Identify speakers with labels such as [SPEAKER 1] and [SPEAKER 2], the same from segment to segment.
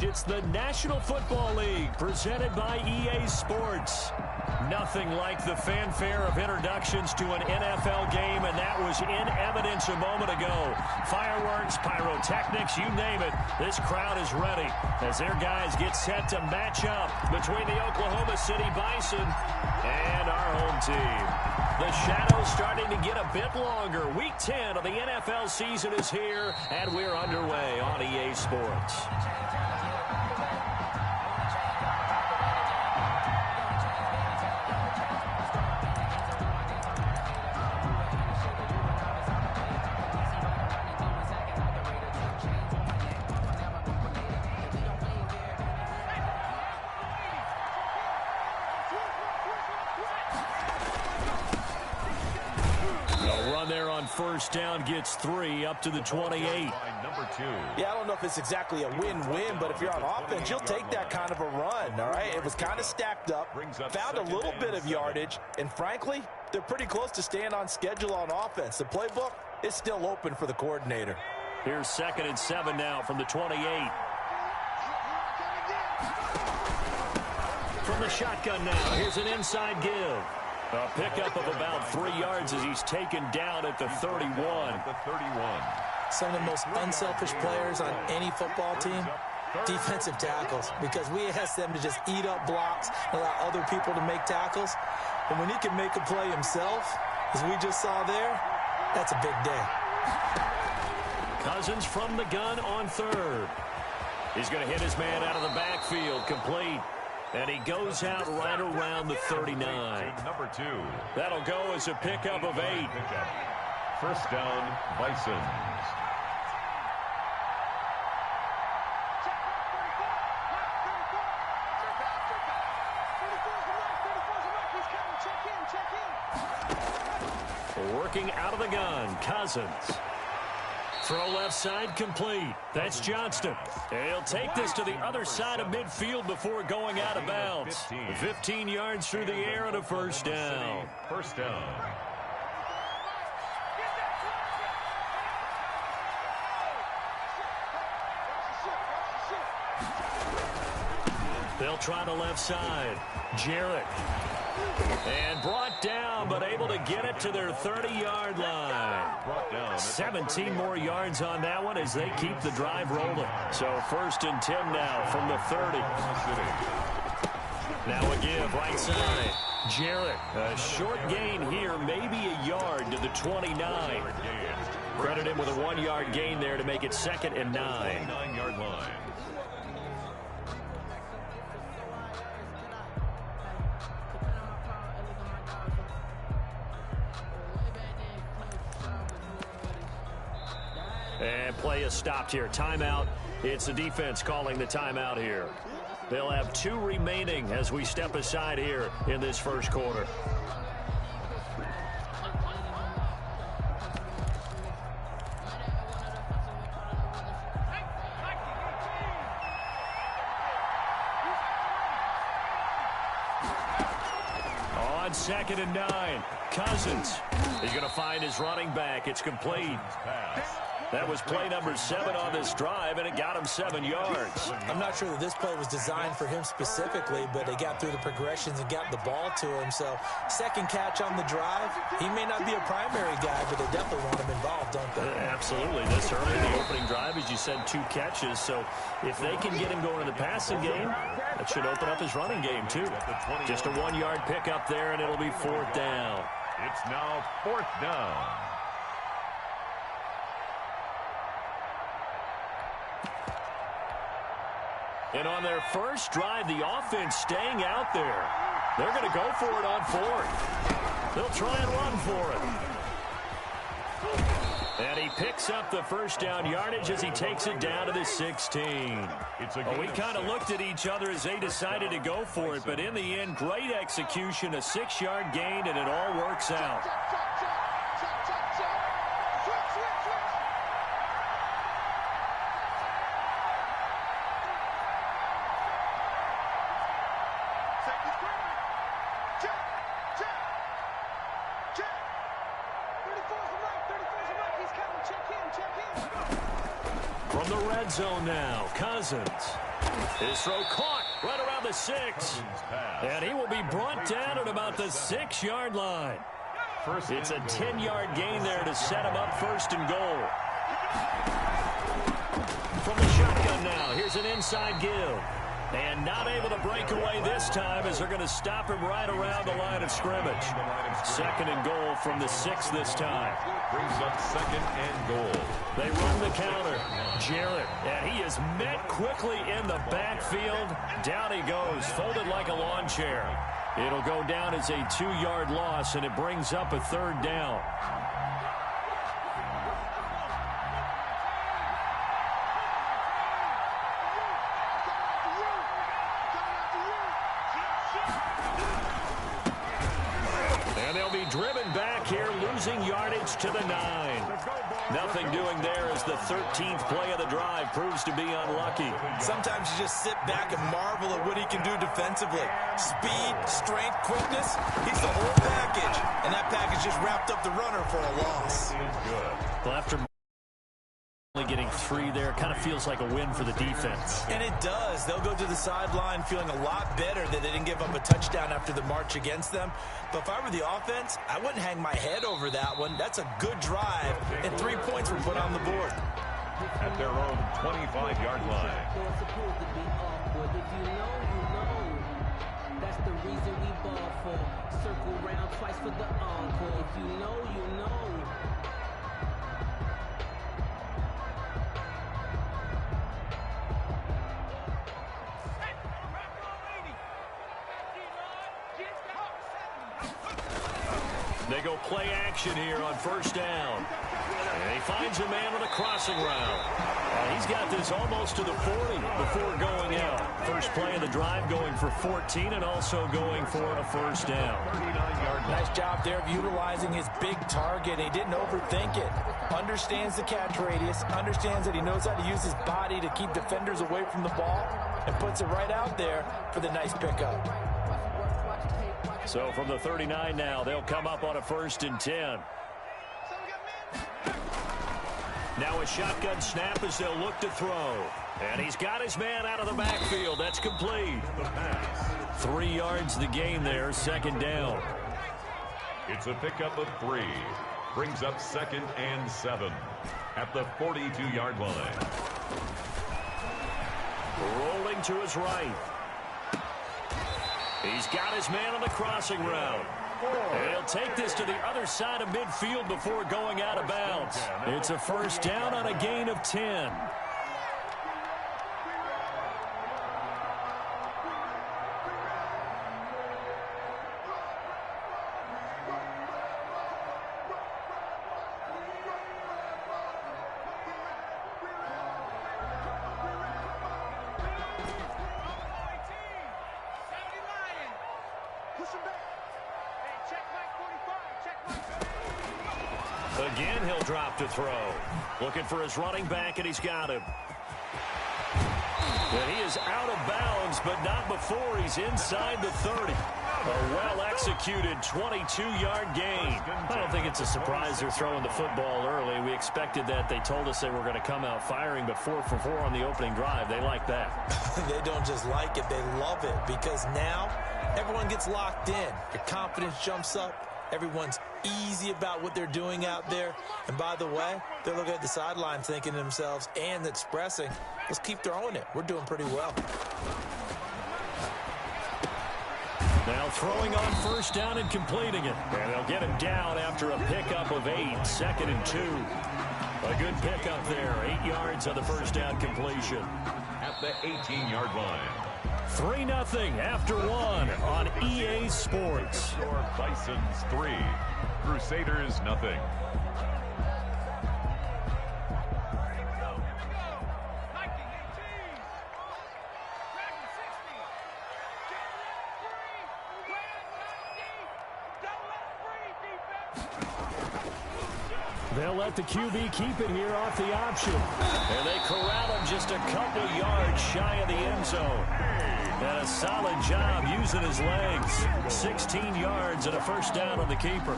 [SPEAKER 1] It's the National Football League presented by EA Sports. Nothing like the fanfare of introductions to an NFL game, and that was in evidence a moment ago. Fireworks, pyrotechnics, you name it. This crowd is ready as their guys get set to match up between the Oklahoma City Bison and our home team. The shadow's starting to get a bit longer. Week 10 of the NFL season is here, and we're underway on EA Sports. First down gets 3 up to the 28.
[SPEAKER 2] Number 2.
[SPEAKER 3] Yeah, I don't know if it's exactly a win-win, but if you're on offense, you'll take that kind of a run, all right? It was kind of stacked up, found a little bit of yardage, and frankly, they're pretty close to staying on schedule on offense. The playbook is still open for the coordinator.
[SPEAKER 1] Here's 2nd and 7 now from the 28. From the shotgun now, here's an inside give. A pickup of about 3 yards as he's taken down at the 31.
[SPEAKER 4] Some of the most unselfish players on any football team, defensive tackles, because we ask them to just eat up blocks, allow other people to make tackles. And when he can make a play himself, as we just saw there, that's a big day.
[SPEAKER 1] Cousins from the gun on 3rd. He's going to hit his man out of the backfield, complete. And he goes out right around the 39.
[SPEAKER 2] Number 2.
[SPEAKER 1] That'll go as a pickup of 8.
[SPEAKER 2] First down, Bisons.
[SPEAKER 1] Working out of the gun, Cousins. Throw left side complete. That's Johnston. He'll take this to the other side of midfield before going out of bounds. 15 yards through the air and a first down.
[SPEAKER 2] First down.
[SPEAKER 1] They'll try the left side. Jarrett. And brought down, but able to get it to their 30-yard line. 17 more yards on that one as they keep the drive rolling. So 1st and 10 now from the 30. Now a give right side. Jarrett, a short gain here, maybe a yard to the 29. Credit him with a 1-yard gain there to make it 2nd and 9.
[SPEAKER 2] 9-yard line.
[SPEAKER 1] And play is stopped here. Timeout. It's the defense calling the timeout here. They'll have 2 remaining as we step aside here in this first quarter. On 2nd and 9, Cousins. He's going to find his running back. It's complete. That was play number 7 on this drive, and it got him 7 yards.
[SPEAKER 4] I'm not sure that this play was designed for him specifically, but they got through the progressions and got the ball to him. So, 2nd catch on the drive. He may not be a primary guy, but they definitely want him involved, don't they?
[SPEAKER 1] Absolutely. This early in the opening drive, as you said, 2 catches. So, if they can get him going in the passing game, that should open up his running game, too. Just a 1-yard pickup there, and it'll be 4th down.
[SPEAKER 2] It's now 4th down.
[SPEAKER 1] And on their first drive, the offense staying out there. They're going to go for it on 4th. They'll try and run for it. And he picks up the first down yardage as he takes it down to the 16. We kind of looked at each other as they decided to go for it, but in the end, great execution, a 6-yard gain, and it all works out. From the red zone now, Cousins. His throw caught right around the 6. And he will be brought down at about the 6-yard line. It's a 10-yard gain there to set him up first and goal. From the shotgun now, here's an inside give. And not able to break away this time as they're going to stop him right around the line of scrimmage. Second and goal from the 6 this time.
[SPEAKER 2] Brings up second and goal.
[SPEAKER 1] They run the counter. Jarrett, and he is met quickly in the backfield. Down he goes, folded like a lawn chair. It'll go down as a 2-yard loss, and it brings up a third down. Driven back here, losing yardage to the 9. Nothing doing there as the 13th play of the drive proves to be unlucky.
[SPEAKER 3] Sometimes you just sit back and marvel at what he can do defensively. Speed, strength, quickness, he's the whole package. And that package just wrapped up the runner for a loss.
[SPEAKER 1] Well, after only getting 3 there, kind of feels like a win for the defense.
[SPEAKER 3] And it does. They'll go to the sideline feeling a lot better that they didn't give up a touchdown after the march against them. But if I were the offense, I wouldn't hang my head over that one. That's a good drive, and 3 points were put on the board.
[SPEAKER 2] At their own 25-yard line.
[SPEAKER 5] That's the reason we ball for. Circle round twice for the encore. If you know, you know.
[SPEAKER 1] They go play action here on first down. And he finds a man on a crossing route. He's got this almost to the 40 before going out. First play of the drive going for 14 and also going for a first down.
[SPEAKER 3] 39-yard. Nice job there of utilizing his big target. He didn't overthink it. Understands the catch radius. Understands that he knows how to use his body to keep defenders away from the ball. And puts it right out there for the nice pickup.
[SPEAKER 1] So from the 39 now, they'll come up on a 1st and 10. Now a shotgun snap as they'll look to throw. And he's got his man out of the backfield. That's complete. 3 yards the gain there, 2nd down.
[SPEAKER 2] It's a pickup of 3. Brings up 2nd and 7 at the 42-yard line.
[SPEAKER 1] Rolling to his right. He's got his man on the crossing route. And he'll take this to the other side of midfield before going out of bounds. It's a first down on a gain of 10. Again, he'll drop to throw. Looking for his running back, and he's got him. And he is out of bounds, but not before he's inside the 30. A well-executed 22-yard gain. I don't think it's a surprise they're throwing the football early. We expected that. They told us they were going to come out firing, but 4 for 4 on the opening drive. They like that.
[SPEAKER 3] They don't just like it, they love it, because now everyone gets locked in. Your confidence jumps up. Everyone's easy about what they're doing out there. And by the way, they're looking at the sideline thinking to themselves and expressing, let's keep throwing it. We're doing pretty well.
[SPEAKER 1] Now throwing on first down and completing it. And they'll get him down after a pickup of 8, 2nd and 2. A good pickup there, 8 yards on the first down completion.
[SPEAKER 2] At the 18-yard line.
[SPEAKER 1] 3-0 after 1 on EA Sports.
[SPEAKER 2] Your Bisons 3, Crusaders 0.
[SPEAKER 1] They'll let the QB keep it here off the option. And they corral him just a couple yards shy of the end zone. And a solid job using his legs. 16 yards and a first down on the keeper.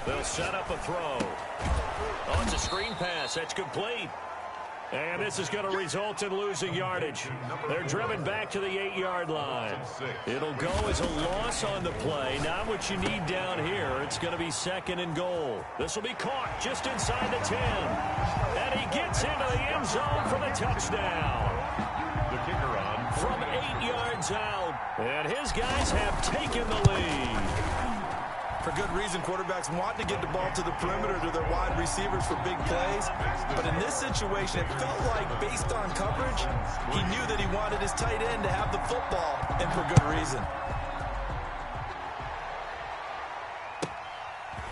[SPEAKER 1] They'll set up a throw. Oh, it's a screen pass. That's complete. And this is going to result in losing yardage. They're driven back to the 8-yard line. It'll go as a loss on the play. Not what you need down here. It's going to be 2nd and goal. This will be caught just inside the 10. And he gets into the end zone for the touchdown.
[SPEAKER 2] The kicker on
[SPEAKER 1] From 8 yards out. And his guys have taken the lead.
[SPEAKER 3] For good reason, quarterbacks want to get the ball to the perimeter to their wide receivers for big plays. But in this situation, it felt like, based on coverage, he knew that he wanted his tight end to have the football, and for good reason.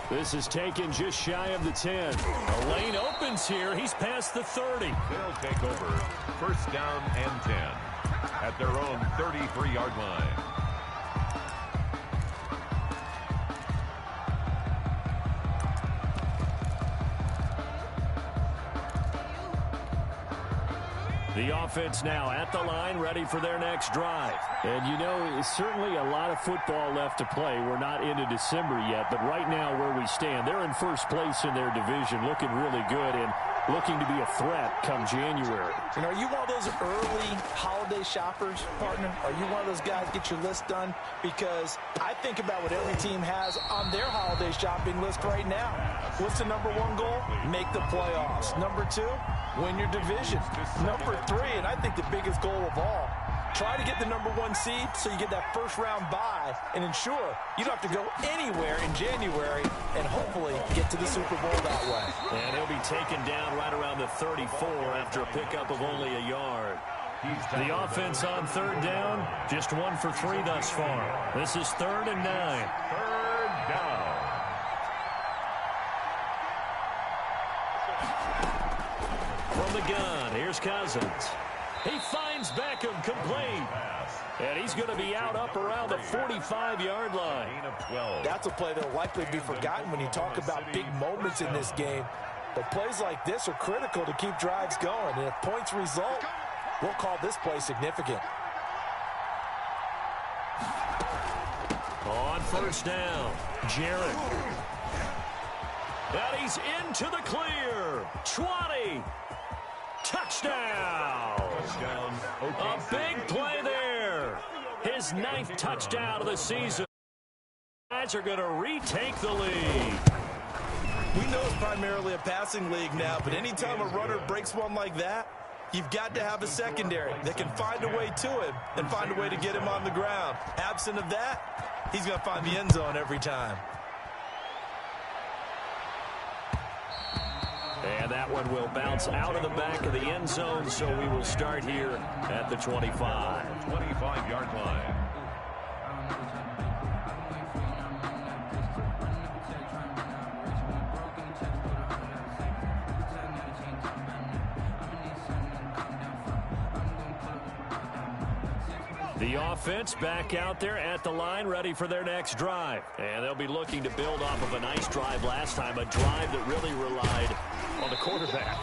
[SPEAKER 1] This is taken just shy of the 10. A lane opens here. He's past the 30.
[SPEAKER 2] They'll take over 1st down and 10 at their own 33-yard line.
[SPEAKER 1] The offense now at the line, ready for their next drive. And, you know, certainly a lot of football left to play. We're not into December yet, but right now where we stand, they're in first place in their division, looking really good and looking to be a threat come January.
[SPEAKER 3] And are you one of those early holiday shoppers, partner? Are you one of those guys get your list done? Because I think about what every team has on their holiday shopping list right now. What's the number 1 goal? Make the playoffs. Number 2, win your division. Number 3, and I think the biggest goal of all, try to get the number 1 seed so you get that first-round bye and ensure you don't have to go anywhere in January and hopefully get to the Super Bowl that way.
[SPEAKER 1] And he'll be taken down right around the 34 after a pickup of only a yard. The offense on 3rd down, just 1 for 3 thus far. This is 3rd and 9.
[SPEAKER 2] 3rd down.
[SPEAKER 1] From the gun, here's Cousins. He finds Beckham complete. And he's going to be out up around the 45-yard line.
[SPEAKER 3] That's a play that will likely be forgotten when you talk about big moments in this game. But plays like this are critical to keep drives going. And if points result, we'll call this play significant.
[SPEAKER 1] On 1st down, Jarrett. And he's into the clear. 20. Touchdown. A big play there. His 9th touchdown of the season. Guys are going to retake the lead.
[SPEAKER 3] We know it's primarily a passing league now, but anytime a runner breaks one like that, you've got to have a secondary that can find a way to him and find a way to get him on the ground. Absent of that, he's going to find the end zone every time.
[SPEAKER 1] And that one will bounce out of the back of the end zone, so we will start here at the 25.
[SPEAKER 2] 25-yard line.
[SPEAKER 1] The offense back out there at the line, ready for their next drive. And they'll be looking to build off of a nice drive last time, a drive that really relied on the quarterback.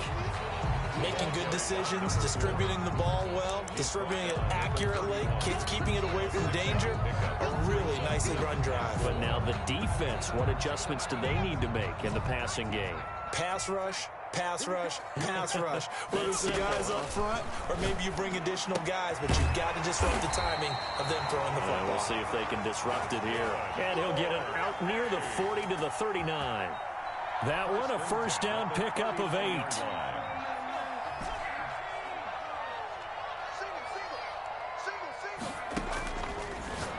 [SPEAKER 4] Making good decisions, distributing the ball well, distributing it accurately, keeping it away from danger. A really nicely run drive.
[SPEAKER 1] But now the defense, what adjustments do they need to make in the passing game?
[SPEAKER 4] Pass rush, pass rush, pass rush. Whether it's the guys up front or maybe you bring additional guys, but you've got to disrupt the timing of them throwing the football.
[SPEAKER 1] We'll see if they can disrupt it here. And he'll get it out near the 40 to the 39. That one, a 1st down pickup of 8.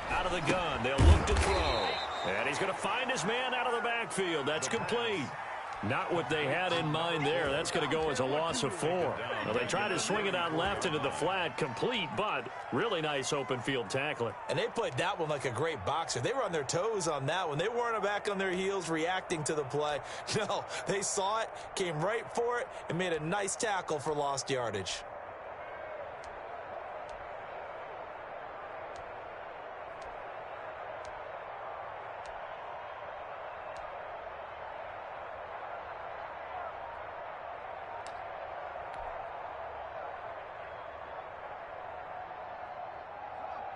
[SPEAKER 1] Out of the gun, they'll look to throw. And he's going to find his man out of the backfield. That's complete. Not what they had in mind there. That's going to go as a loss of 4. Well, they tried to swing it out left into the flat, complete, but really nice open field tackling.
[SPEAKER 3] And they played that one like a great boxer. They were on their toes on that one. They weren't back on their heels reacting to the play. No, they saw it, came right for it, and made a nice tackle for lost yardage.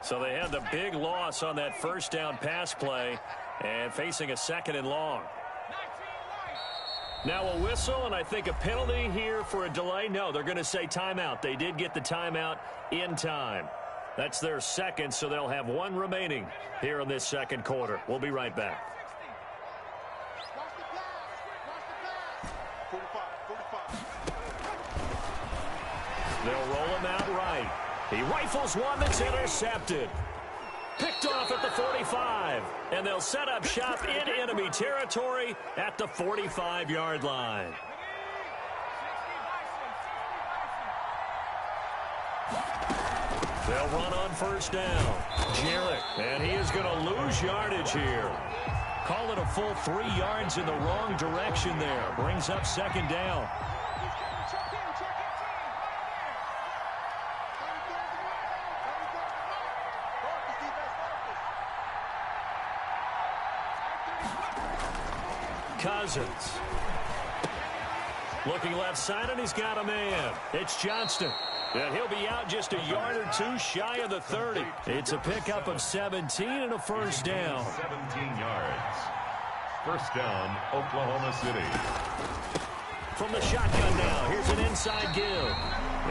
[SPEAKER 1] So they had the big loss on that 1st down pass play and facing a 2nd and long. Now a whistle, and I think a penalty here for a delay. No, they're going to say timeout. They did get the timeout in time. That's their second, so they'll have one remaining here in this second quarter. We'll be right back. They'll roll him out right. He rifles one that's intercepted. Picked off at the 45. And they'll set up shop in enemy territory at the 45-yard line. They'll run on first down. Jarrett, and he is going to lose yardage here. Call it a full 3 yards in the wrong direction there. Brings up second down. Cousins. Looking left side, and he's got a man. It's Johnston. And he'll be out just a yard or two shy of the 30. It's a pickup of 17 and a first down.
[SPEAKER 2] 17 yards. First down, Oklahoma City.
[SPEAKER 1] From the shotgun now, here's an inside give.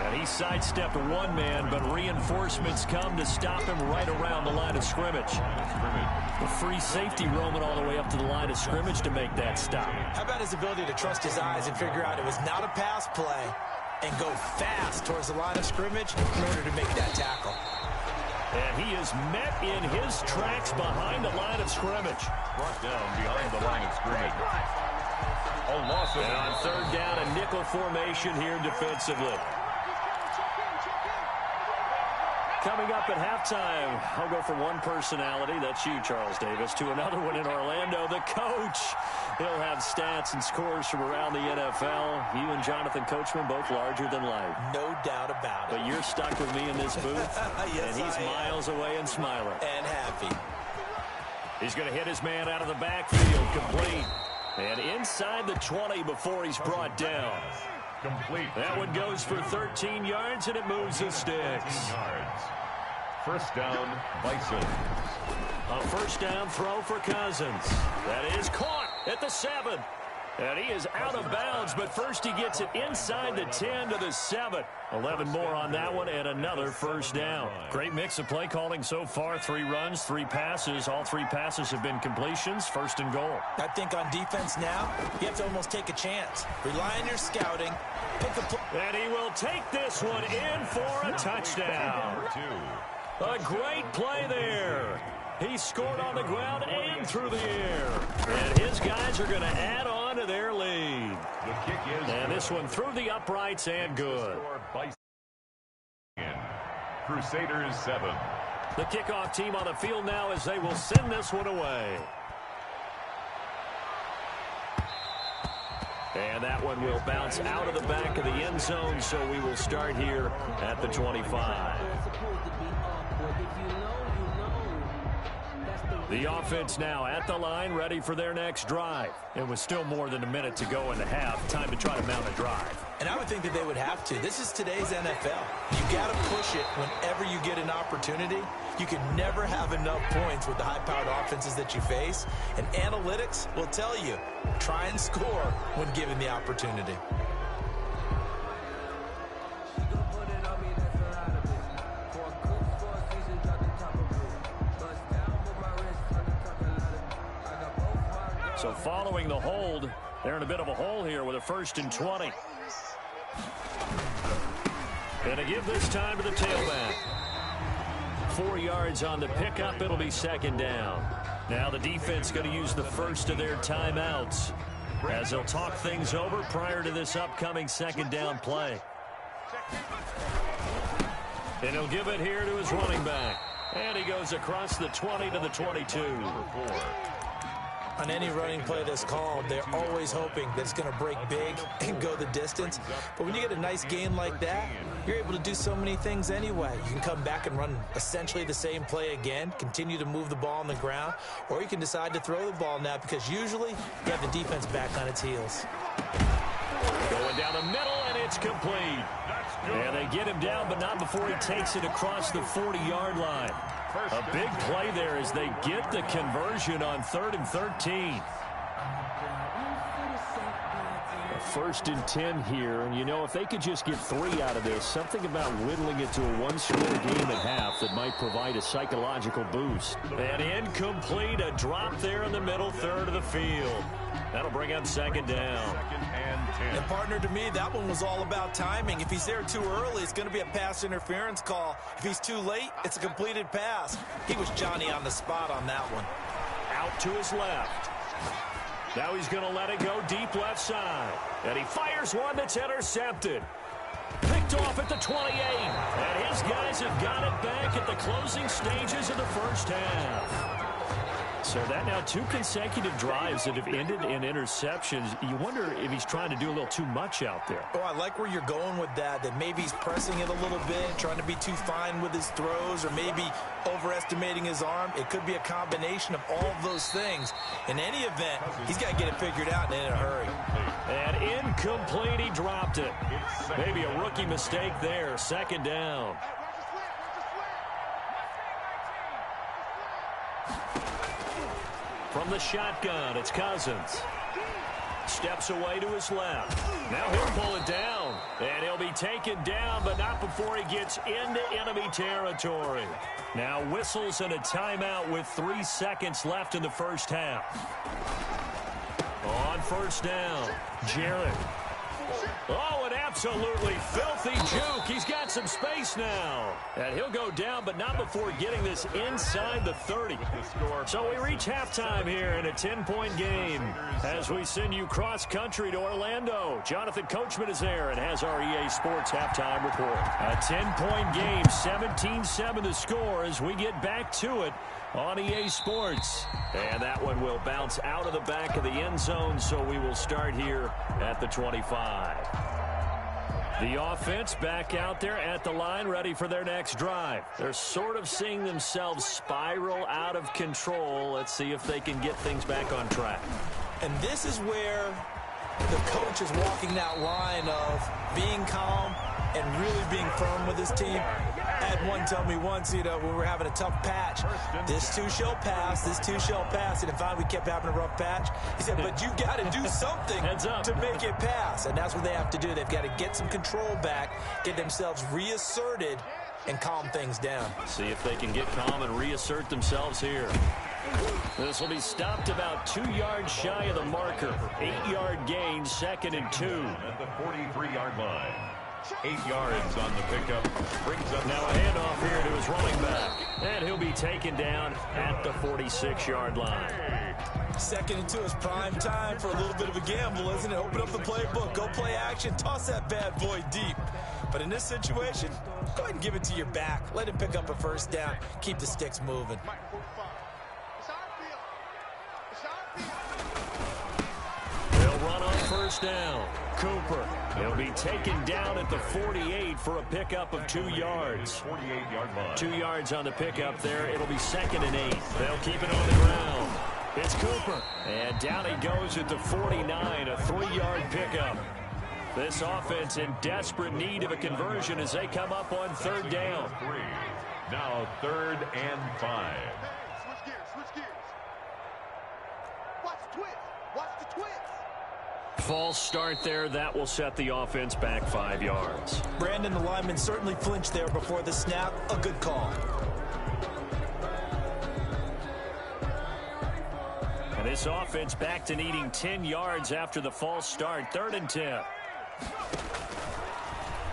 [SPEAKER 1] And he sidestepped one man, but reinforcements come to stop him right around the line of scrimmage. The free safety roaming all the way up to the line of scrimmage to make that stop.
[SPEAKER 4] How about his ability to trust his eyes and figure out it was not a pass play and go fast towards the line of scrimmage in order to make that tackle.
[SPEAKER 1] And he is met in his tracks behind the line of scrimmage.
[SPEAKER 2] Brought down behind the line of scrimmage. A loss of
[SPEAKER 1] and on third down, a nickel formation here defensively. Coming up at halftime, I'll go from one personality, that's you, Charles Davis, to another one in Orlando, the coach. He'll have stats and scores from around the NFL. You and Jonathan Coachman, both larger than life.
[SPEAKER 4] No doubt about it.
[SPEAKER 1] But you're stuck with me in this booth,
[SPEAKER 4] yes,
[SPEAKER 1] and he's miles away and smiling.
[SPEAKER 4] And happy.
[SPEAKER 1] He's going to hit his man out of the backfield, complete. And inside the 20 before he's brought down.
[SPEAKER 2] Complete.
[SPEAKER 1] That one goes for 13 yards, and it moves the sticks.
[SPEAKER 2] Yards. First down, Bisons.
[SPEAKER 1] A first down throw for Cousins. That is caught at the 7. And he is out of bounds, but first he gets it inside the 10 to the 7. 11 more on that one, and another first down. Great mix of play calling so far. 3 runs, 3 passes. All 3 passes have been completions. First and goal.
[SPEAKER 4] I think on defense now, you have to almost take a chance. Rely on your scouting.
[SPEAKER 1] And he will take this one in for a touchdown. A great play there. He scored on the ground and through the air. And his guys are going to add on to their lead. And this one through the uprights and good.
[SPEAKER 2] Crusaders 7.
[SPEAKER 1] The kickoff team on the field now as they will send this one away. And that one will bounce out of the back of the end zone, so we will start here at the 25. The offense now at the line, ready for their next drive. And with still more than a minute to go in the half, time to try to mount a drive.
[SPEAKER 4] And I would think that they would have to. This is today's NFL. You got to push it whenever you get an opportunity. You can never have enough points with the high-powered offenses that you face. And analytics will tell you, try and score when given the opportunity.
[SPEAKER 1] So following the hold, they're in a bit of a hole here with a 1st and 20. And to give this time to the tailback. 4 yards on the pickup. It'll be second down. Now the defense going to use the first of their timeouts as they'll talk things over prior to this upcoming second down play. And he'll give it here to his running back. And he goes across the 20 to the 22.
[SPEAKER 4] On any running play that's called, they're always hoping that it's going to break big and go the distance. But when you get a nice gain like that, you're able to do so many things anyway. You can come back and run essentially the same play again, continue to move the ball on the ground, or you can decide to throw the ball now because usually you have the defense back on its heels.
[SPEAKER 1] Going down the middle, and it's complete. And they get him down, but not before he takes it across the 40-yard line. A big play there as they get the conversion on 3rd and 13. 1st and 10 here. And, you know, if they could just get 3 out of this, something about whittling it to a one-score game at half that might provide a psychological boost. And incomplete, a drop there in the middle third of the field. That'll bring up 2nd down.
[SPEAKER 2] 2nd and 10.
[SPEAKER 3] And, partner, to me, that one was all about timing. If he's there too early, it's going to be a pass interference call. If he's too late, it's a completed pass. He was Johnny on the spot on that one.
[SPEAKER 1] Out to his left. Now he's going to let it go deep left side. And he fires one that's intercepted. Picked off at the 28. And his guys have got it back at the closing stages of the first half. So that now 2 consecutive drives that have ended in interceptions. You wonder if he's trying to do a little too much out there.
[SPEAKER 3] Oh, I like where you're going with that maybe he's pressing it a little bit, trying to be too fine with his throws, or maybe overestimating his arm. It could be a combination of all of those things. In any event, he's got to get it figured out and in a hurry.
[SPEAKER 1] And incomplete, he dropped it. Maybe a rookie mistake there. 2nd down. From the shotgun, it's Cousins. Steps away to his left. Now he'll pull it down. And he'll be taken down, but not before he gets into enemy territory. Now whistles and a timeout with 3 seconds left in the first half. On 1st down, Jarrett. Oh, an absolutely filthy juke. He's got some space now. And he'll go down, but not before getting this inside the 30. So we reach halftime here in a 10-point game as we send you cross-country to Orlando. Jonathan Coachman is there and has our EA Sports halftime report. A 10-point game, 17-7 the score as we get back to it on EA Sports. And that one will bounce out of the back of the end zone, so we will start here at the 25. The offense back out there at the line, ready for their next drive. They're sort of seeing themselves spiral out of control. Let's see if they can get things back on track.
[SPEAKER 3] And this is where the coach is walking that line of being calm and really being firm with his team. I had one tell me once, when we were having a tough patch, this too shall pass, this too shall pass. And finally we kept having a rough patch. He said, but you got to do something to make it pass. And that's what they have to do. They've got to get some control back, get themselves reasserted, and calm things down.
[SPEAKER 1] See if they can get calm and reassert themselves here. This will be stopped about 2 yards shy of the marker. 8-yard gain, 2nd and 2.
[SPEAKER 2] At the 43-yard line. 8 yards on the pickup. Brings up
[SPEAKER 1] now a handoff here to his running back. And he'll be taken down at the 46-yard line.
[SPEAKER 3] 2nd and 2 is prime time for a little bit of a gamble, isn't it? Open up the playbook, go play action, toss that bad boy deep. But in this situation, go ahead and give it to your back. Let him pick up a 1st down. Keep the sticks moving.
[SPEAKER 1] They'll run on 1st down. Cooper. He'll be taken down at the 48 for a pickup of 2 yards.
[SPEAKER 2] 48-yard line.
[SPEAKER 1] 2 yards on the pickup there. It'll be 2nd and 8. They'll keep it on the ground. It's Cooper. And down he goes at the 49, a 3-yard pickup. This offense in desperate need of a conversion as they come up on 3rd down.
[SPEAKER 2] Now 3rd and 5.
[SPEAKER 6] Switch gears. Watch the twist. Watch the twist.
[SPEAKER 1] False start there. That will set the offense back 5 yards.
[SPEAKER 3] Brandon, the lineman certainly flinched there before the snap. A good call.
[SPEAKER 1] And this offense back to needing 10 yards after the false start. 3rd and 10.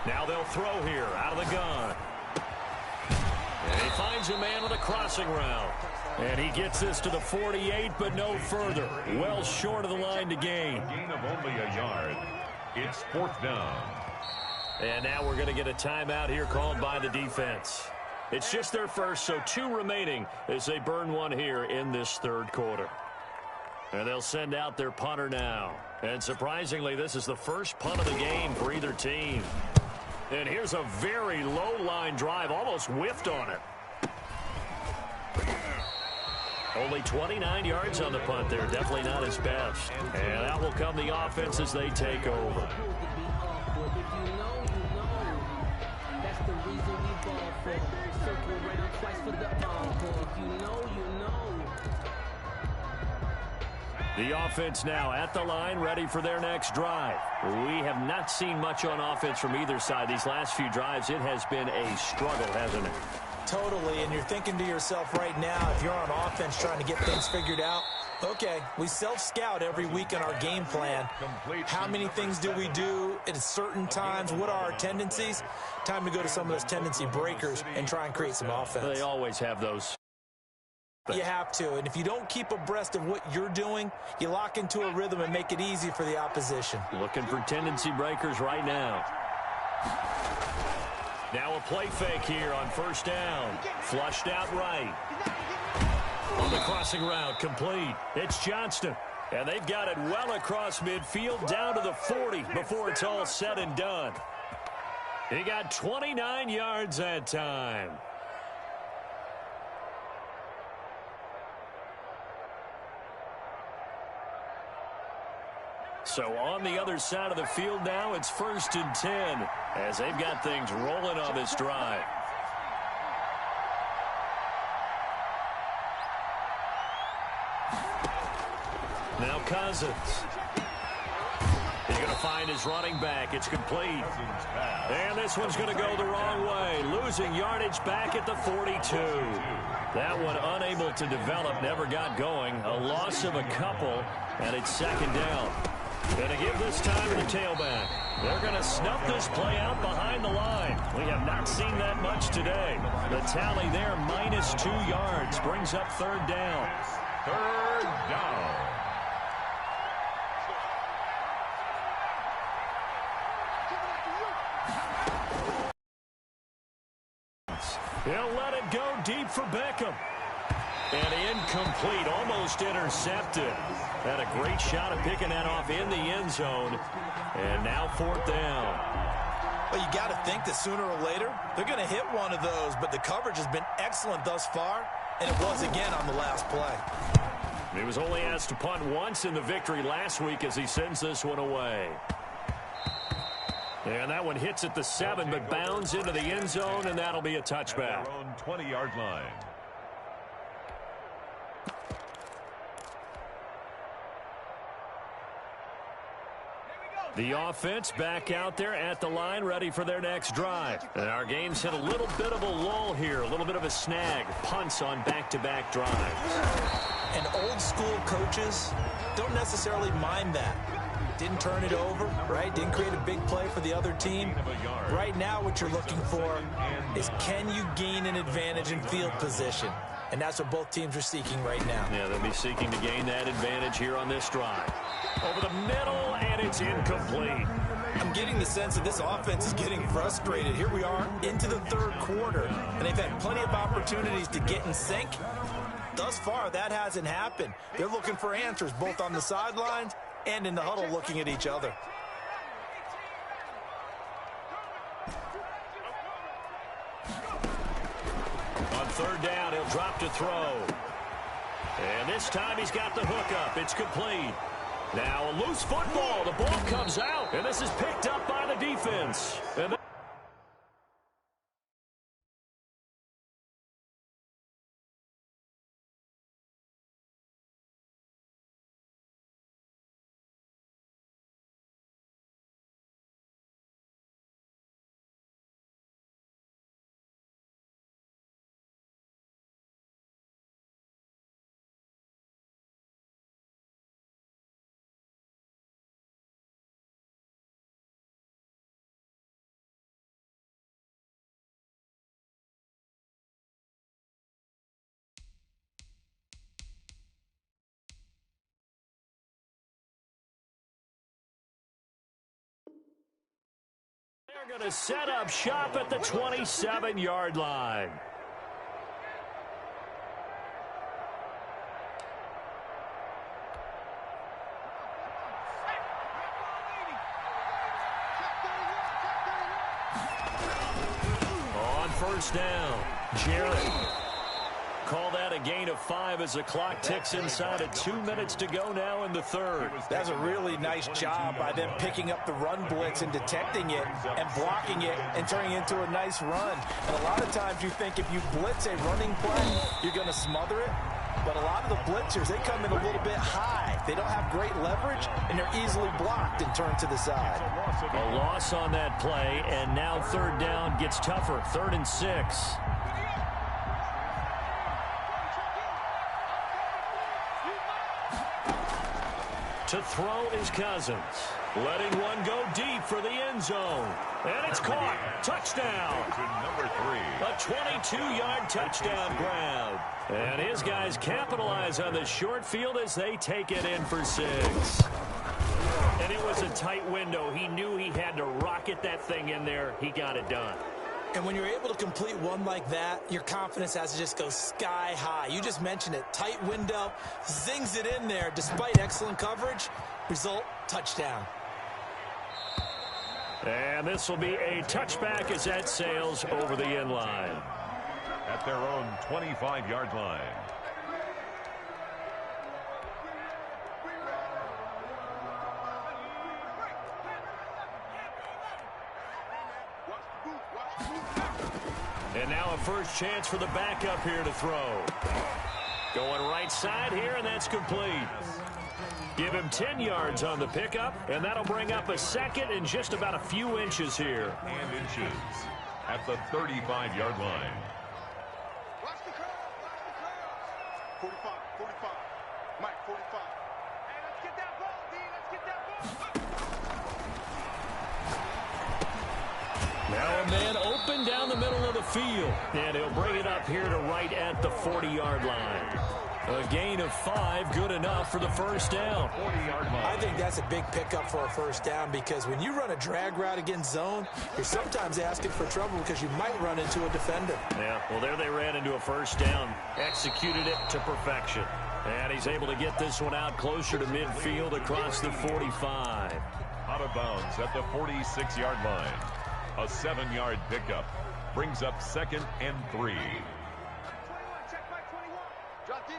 [SPEAKER 1] Now they'll throw here out of the gun. And he finds a man with a crossing route. And he gets this to the 48, but no further. Well short of the line to gain.
[SPEAKER 2] Gain of only a yard. It's 4th down.
[SPEAKER 1] And now we're going to get a timeout here called by the defense. It's just their first, so 2 remaining as they burn one here in this 3rd quarter. And they'll send out their punter now. And surprisingly, this is the first punt of the game for either team. And here's a very low-line drive, almost whiffed on it. Only 29 yards on the punt there, definitely not his best. And out will come the offense as they take over. The offense now at the line, ready for their next drive. We have not seen much on offense from either side. These last few drives, it has been a struggle, hasn't it?
[SPEAKER 4] Totally, and you're thinking to yourself right now, if you're on offense trying to get things figured out, okay, we self-scout every week in our game plan. How many things do we do at certain times? What are our tendencies? Time to go to some of those tendency breakers and try and create some offense.
[SPEAKER 1] They always have those.
[SPEAKER 4] You have to, and if you don't keep abreast of what you're doing, you lock into a rhythm and make it easy for the opposition.
[SPEAKER 1] Looking for tendency breakers right now. Now a play fake here on first down. Flushed out right. On the crossing route, complete. It's Johnston. And they've got it well across midfield down to the 40 before it's all said and done. He got 29 yards that time. So on the other side of the field now, it's 1st and 10 as they've got things rolling on this drive. Now Cousins. He's going to find his running back. It's complete. And this one's going to go the wrong way. Losing yardage back at the 42. That one unable to develop, never got going. A loss of a couple, and it's 2nd down. Going to give this time to the tailback. They're going to snuff this play out behind the line. We have not seen that much today. The tally there, -2 yards, brings up 3rd down.
[SPEAKER 2] 3rd down.
[SPEAKER 1] He'll let it go deep for Beckham. And incomplete, almost intercepted. Had a great shot at picking that off in the end zone. And now 4th down.
[SPEAKER 3] Well, you got to think that sooner or later, they're going to hit one of those. But the coverage has been excellent thus far, and it was again on the last play.
[SPEAKER 1] He was only asked to punt once in the victory last week as he sends this one away. And that one hits at the 7, but bounds into the end zone, and that'll be a touchback.
[SPEAKER 2] At their own 20-yard line.
[SPEAKER 1] The offense back out there at the line, ready for their next drive. And our game's hit a little bit of a lull here, a little bit of a snag. Punts on back-to-back drives.
[SPEAKER 4] And old-school coaches don't necessarily mind that. Didn't turn it over, right? Didn't create a big play for the other team. Right now what you're looking for is, can you gain an advantage in field position? And that's what both teams are seeking right now.
[SPEAKER 1] Yeah, they'll be seeking to gain that advantage here on this drive. Over the middle, and it's incomplete.
[SPEAKER 3] I'm getting the sense that this offense is getting frustrated. Here we are into the 3rd quarter, and they've had plenty of opportunities to get in sync. Thus far, that hasn't happened. They're looking for answers both on the sidelines and in the huddle looking at each other.
[SPEAKER 1] On 3rd down, he'll drop to throw. And this time he's got the hook up. It's complete. Now a loose football. The ball comes out, and this is picked up by the defense. And they're going to set up shop at the 27-yard line. On 1st down, Jarrett. Call that a gain of 5 as the clock ticks inside of 2 minutes to go now in the 3rd.
[SPEAKER 3] That's a really nice job by them picking up the run blitz and detecting it and blocking it and turning it into a nice run. And a lot of times you think if you blitz a running play, you're going to smother it. But a lot of the blitzers, they come in a little bit high. They don't have great leverage, and they're easily blocked and turned to the side.
[SPEAKER 1] A loss on that play, and now third down gets tougher. 3rd and 6. To throw is Cousins. Letting one go deep for the end zone. And it's caught. Touchdown.
[SPEAKER 2] Number 3.
[SPEAKER 1] A 22-yard touchdown grab. And his guys capitalize on the short field as they take it in for 6. And it was a tight window. He knew he had to rocket that thing in there. He got it done.
[SPEAKER 4] And when you're able to complete one like that, your confidence has to just go sky high. You just mentioned it. Tight window, zings it in there despite excellent coverage. Result, touchdown.
[SPEAKER 1] And this will be a touchback as that sails over the end line.
[SPEAKER 2] At their own 25-yard line.
[SPEAKER 1] And now a first chance for the backup here to throw. Going right side here, and that's complete. Give him 10 yards on the pickup, and that'll bring up a second and just about a few inches here.
[SPEAKER 2] And inches at the 35-yard line.
[SPEAKER 6] Watch the curve. 45, 45. Mike, 45. Hey, let's get that ball, D. Let's get that ball.
[SPEAKER 1] Now a man open down the middle of the field. And he'll bring it up here to right at the 40-yard line. A gain of 5, good enough for the first down.
[SPEAKER 2] 40-yard line.
[SPEAKER 4] I think that's a big pickup for a first down because when you run a drag route against zone, you're sometimes asking for trouble because you might run into a defender.
[SPEAKER 1] Yeah, well, there they ran into a first down. Executed it to perfection. And he's able to get this one out closer to midfield across the 45.
[SPEAKER 2] Out of bounds at the 46-yard line. A 7-yard pickup brings up 2nd and 3.
[SPEAKER 6] Check by 21. Drop deep,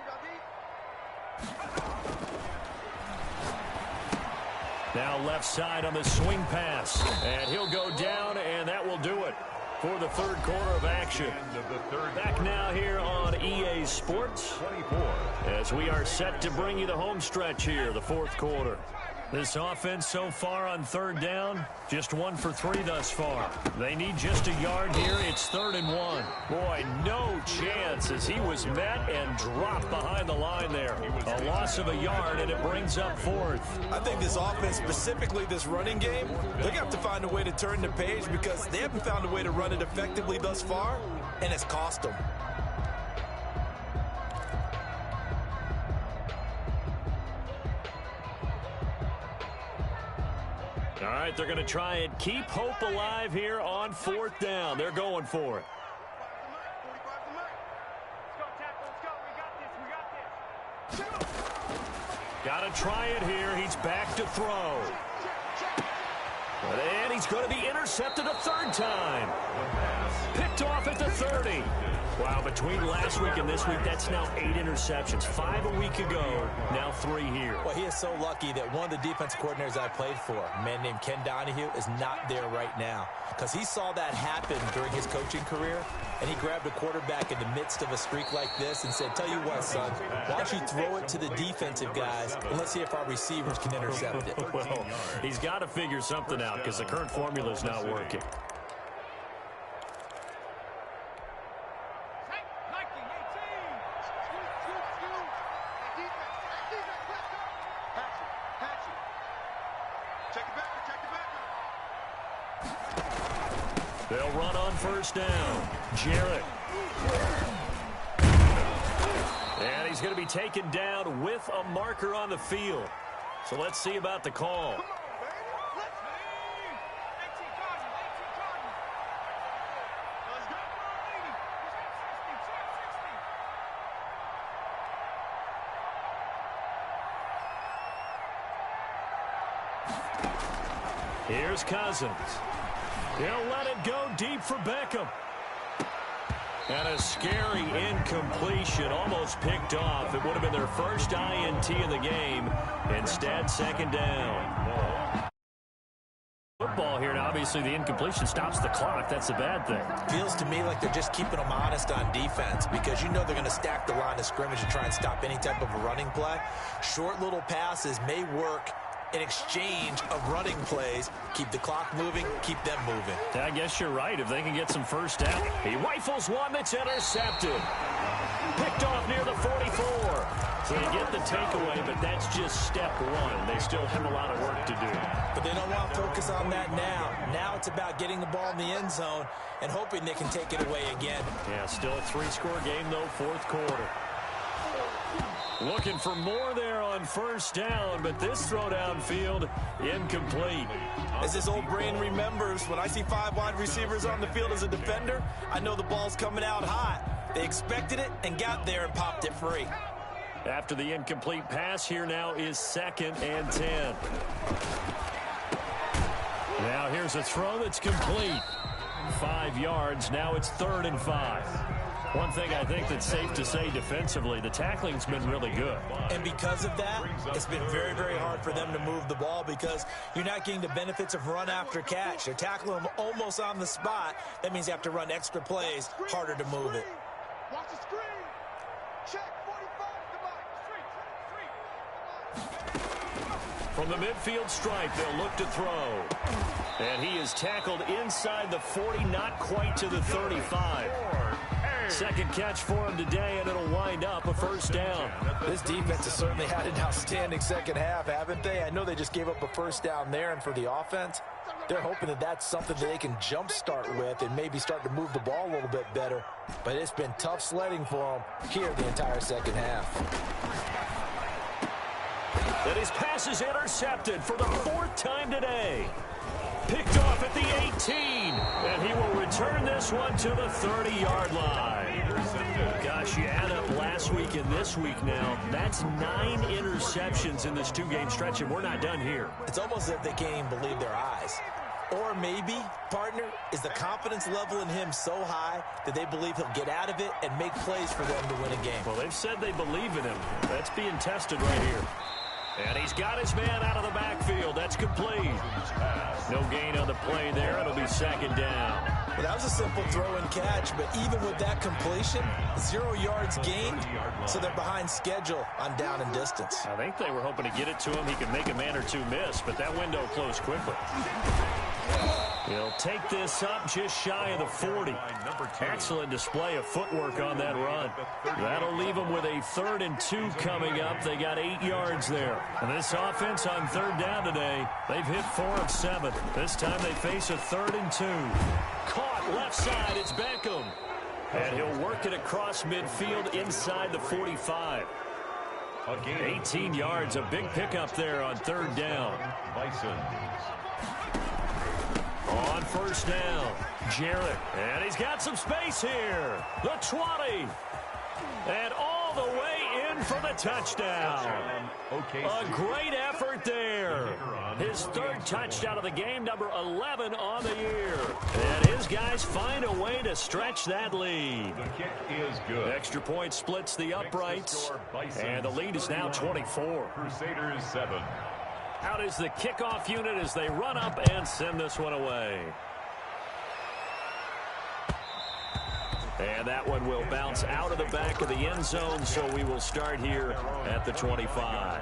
[SPEAKER 1] Now left side on the swing pass. And he'll go down, and that will do it for the third quarter of action. Back now here on EA Sports
[SPEAKER 2] 24.
[SPEAKER 1] as we are set to bring you the home stretch here, the fourth quarter. This offense so far on third down, just 1 for 3 thus far. They need just a yard here. It's 3rd and 1. Boy, no chance as he was met and dropped behind the line there. A loss of a yard, and it brings up 4th.
[SPEAKER 3] I think this offense, specifically this running game, they're going to have to find a way to turn the page because they haven't found a way to run it effectively thus far, and it's cost them.
[SPEAKER 1] All right, they're going to try and keep hope alive here on 4th down. They're going for it.
[SPEAKER 6] 45 to Mike. Let's go, tackle. Let's go. We got this.
[SPEAKER 1] Got to try it here. He's back to throw. And he's going to be intercepted a 3rd time. Picked off at the 30. Wow, between last week and this week, that's now 8 interceptions. 5 a week ago, now 3 here.
[SPEAKER 4] Well, he is so lucky that one of the defensive coordinators I played for, a man named Ken Donahue, is not there right now because he saw that happen during his coaching career, and he grabbed a quarterback in the midst of a streak like this and said, tell you what, son, why don't you throw it to the defensive guys, and let's see if our receivers can intercept it.
[SPEAKER 1] Well, he's got to figure something out because the current formula is not working. They'll run on first down. Jarrett. And he's going to be taken down with a marker on the field. So let's see about the call. Here's Cousins. He'll let it go deep for Beckham. And a scary incompletion, almost picked off. It would have been their first INT of the game. Instead, 2nd down. Football here, and obviously obviously the incompletion stops the clock. That's a bad thing.
[SPEAKER 4] Feels to me like they're just keeping them honest on defense because you know they're going to stack the line of scrimmage and try and stop any type of a running play. Short little passes may work in exchange of running plays. Keep the clock moving, keep them moving.
[SPEAKER 1] I guess you're right. If they can get some first down. He rifles one that's intercepted. Picked off near the 44. So you get the takeaway, but that's just step one. They still have a lot of work to do.
[SPEAKER 4] But they don't want to focus on that now. Now it's about getting the ball in the end zone and hoping they can take it away again.
[SPEAKER 1] Yeah, still a 3-score game, though, fourth quarter. Looking for more there on first down, but this throw downfield incomplete.
[SPEAKER 3] As his old brain remembers, when I see 5 wide receivers on the field as a defender, I know the ball's coming out hot. They expected it and got there and popped it free.
[SPEAKER 1] After the incomplete pass, here now is 2nd and 10. Now here's a throw that's complete. 5 yards. Now it's 3rd and 5. One thing I think that's safe to say defensively, the tackling's been really good.
[SPEAKER 4] And because of that, it's been very, very hard for them to move the ball because you're not getting the benefits of run after catch. They're tackling them almost on the spot. That means you have to run extra plays, harder to move it.
[SPEAKER 6] Watch the screen. Check 45.
[SPEAKER 1] From the midfield stripe, they'll look to throw. And he is tackled inside the 40, not quite to the 35. Second catch for him today, and it'll wind up a first down.
[SPEAKER 3] This defense has certainly had an outstanding second half, haven't they? I know they just gave up a first down there, and for the offense, they're hoping that that's something that they can jumpstart with and maybe start to move the ball a little bit better. But it's been tough sledding for them here the entire second half.
[SPEAKER 1] And his pass is intercepted for the 4th time today. Picked off at the 18, and he will return this one to the 30-yard line. Gosh, you add up last week and this week now, that's 9 interceptions in this 2-game stretch, and we're not done here.
[SPEAKER 4] It's almost as if they can't even believe their eyes. Or maybe, partner, is the confidence level in him so high that they believe he'll get out of it and make plays for them to win a game.
[SPEAKER 1] Well, they've said they believe in him. That's being tested right here. And he's got his man out of the backfield. That's complete. No gain on the play there. It'll be 2nd down.
[SPEAKER 4] Well, that was a simple throw and catch, but even with that completion, 0 yards gained, so they're behind schedule on down and distance.
[SPEAKER 1] I think they were hoping to get it to him. He could make a man or two miss, but that window closed quickly. He'll take this up just shy of the 40. Excellent display of footwork on that run. That'll leave them with a 3rd and 2 coming up. They got 8 yards there. And this offense on 3rd down today, they've hit 4 of 7. This time they face a 3rd and 2. Caught left side, it's Beckham. And he'll work it across midfield inside the 45. 18 yards, a big pickup there on 3rd down.
[SPEAKER 2] Bisons.
[SPEAKER 1] On first down, Jarrett. And he's got some space here. The 20. And all the way in for the touchdown. A great effort there. His 3rd touchdown of the game, number 11 on the year. And his guys find a way to stretch that lead.
[SPEAKER 2] The kick is good.
[SPEAKER 1] Extra point splits the uprights. And the lead is now 24.
[SPEAKER 2] Crusaders 7.
[SPEAKER 1] Out is the kickoff unit as they run up and send this one away. And that one will bounce out of the back of the end zone, so we will start here at the 25.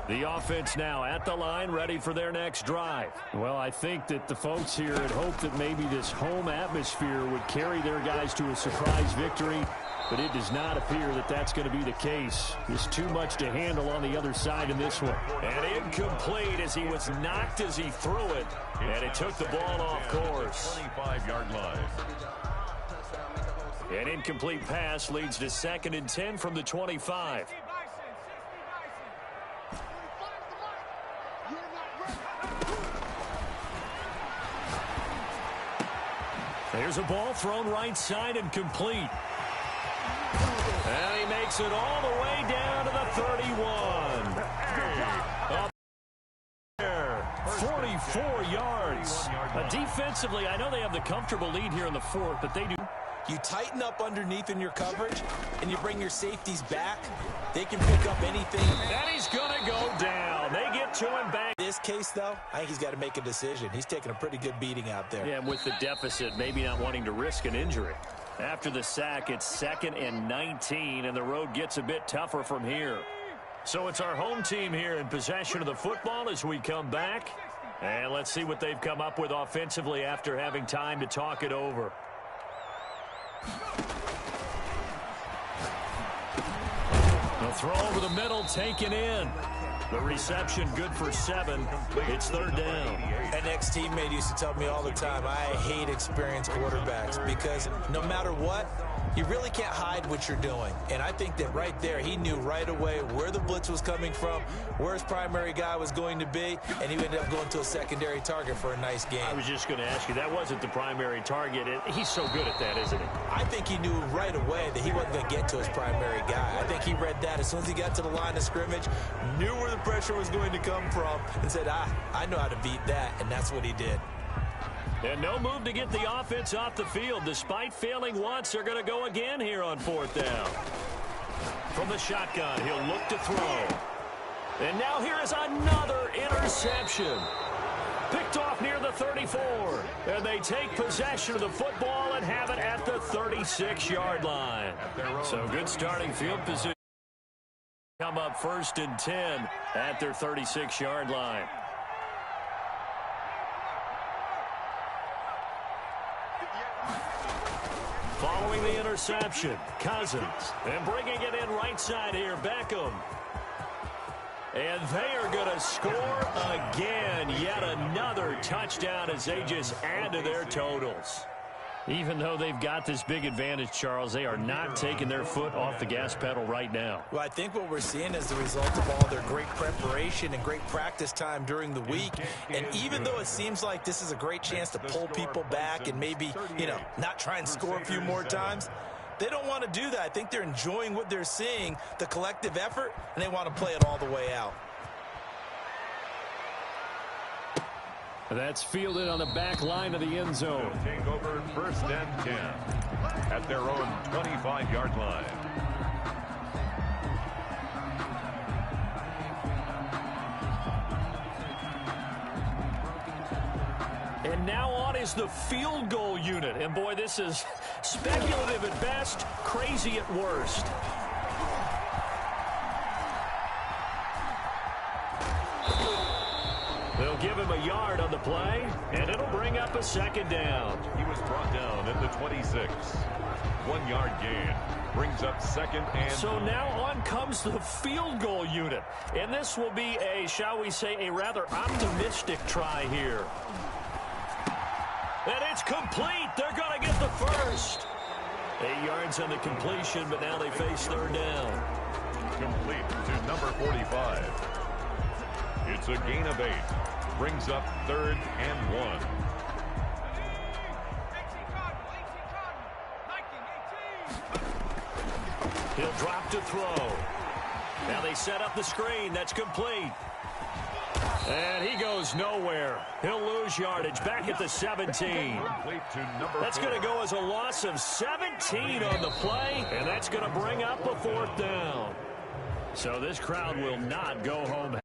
[SPEAKER 1] The offense now at the line, ready for their next drive. Well, I think that the folks here had hoped that maybe this home atmosphere would carry their guys to a surprise victory, but it does not appear that that's going to be the case. There's too much to handle on the other side in this one. And incomplete as he was knocked as he threw it, and it took the ball off course.
[SPEAKER 2] 25-yard line.
[SPEAKER 1] An incomplete pass leads to 2nd and 10 from the 25. There's a ball thrown right side and complete. And he makes it all the way down to the 31. Up there, 44 yards. Defensively, I know they have the comfortable lead here in the 4th, but they do.
[SPEAKER 4] You tighten up underneath in your coverage, and you bring your safeties back. They can pick up anything.
[SPEAKER 1] And he's going to go down. They get to him back.
[SPEAKER 4] In this case, though, I think he's got to make a decision. He's taking a pretty good beating out there.
[SPEAKER 1] Yeah, and with the deficit, maybe not wanting to risk an injury. After the sack, it's 2nd and 19, and the road gets a bit tougher from here. So it's our home team here in possession of the football as we come back. And let's see what they've come up with offensively after having time to talk it over. The throw over the middle, taken in. The reception good for 7. It's 3rd down.
[SPEAKER 4] An ex-teammate used to tell me all the time, I hate experienced quarterbacks because no matter what, you really can't hide what you're doing. And I think that right there, he knew right away where the blitz was coming from, where his primary guy was going to be, and he ended up going to a secondary target for a nice game.
[SPEAKER 1] I was just going to ask you, that wasn't the primary target. He's so good at that, isn't he?
[SPEAKER 4] I think he knew right away that he wasn't going to get to his primary guy. I think he read that as soon as he got to the line of scrimmage, knew where the pressure was going to come from, and said, I know how to beat that, and that's what he did.
[SPEAKER 1] And no move to get the offense off the field. Despite failing once, they're going to go again here on 4th down. From the shotgun, he'll look to throw. And now here is another interception. Picked off near the 34. And they take possession of the football and have it at the 36-yard line. So good starting field position. Come up 1st and 10 at their 36-yard line. Following the interception, Cousins. And bringing it in right side here, Beckham. And they are going to score again. Yet another touchdown as they just add to their totals. Even though they've got this big advantage, Charles, they are not taking their foot off the gas pedal right now.
[SPEAKER 4] Well, I think what we're seeing is the result of all their great preparation and great practice time during the week. And even though it seems like this is a great chance to pull people back and maybe, not try and score a few more times, they don't want to do that. I think they're enjoying what they're seeing, the collective effort, and they want to play it all the way out.
[SPEAKER 1] That's fielded on the back line of the end zone.
[SPEAKER 2] Take over 1st and 10 at their own 25-yard line.
[SPEAKER 1] And now on is the field goal unit. And boy, this is speculative at best, crazy at worst. They'll give him a yard on the play, and it'll bring up a 2nd down.
[SPEAKER 2] He was brought down at the 26. 1-yard gain brings up 2nd and...
[SPEAKER 1] So now on comes the field goal unit. And this will be a, shall we say, a rather optimistic try here. And it's complete. They're going to get the first. 8 yards on the completion, but now they face 3rd down.
[SPEAKER 2] Complete to number 45. It's a gain of 8. Brings up 3rd and 1.
[SPEAKER 1] He'll drop to throw. Now they set up the screen. That's complete. And he goes nowhere. He'll lose yardage back at the 17. That's going to go as a loss of 17 on the play, and that's going to bring up a 4th down. So this crowd will not go home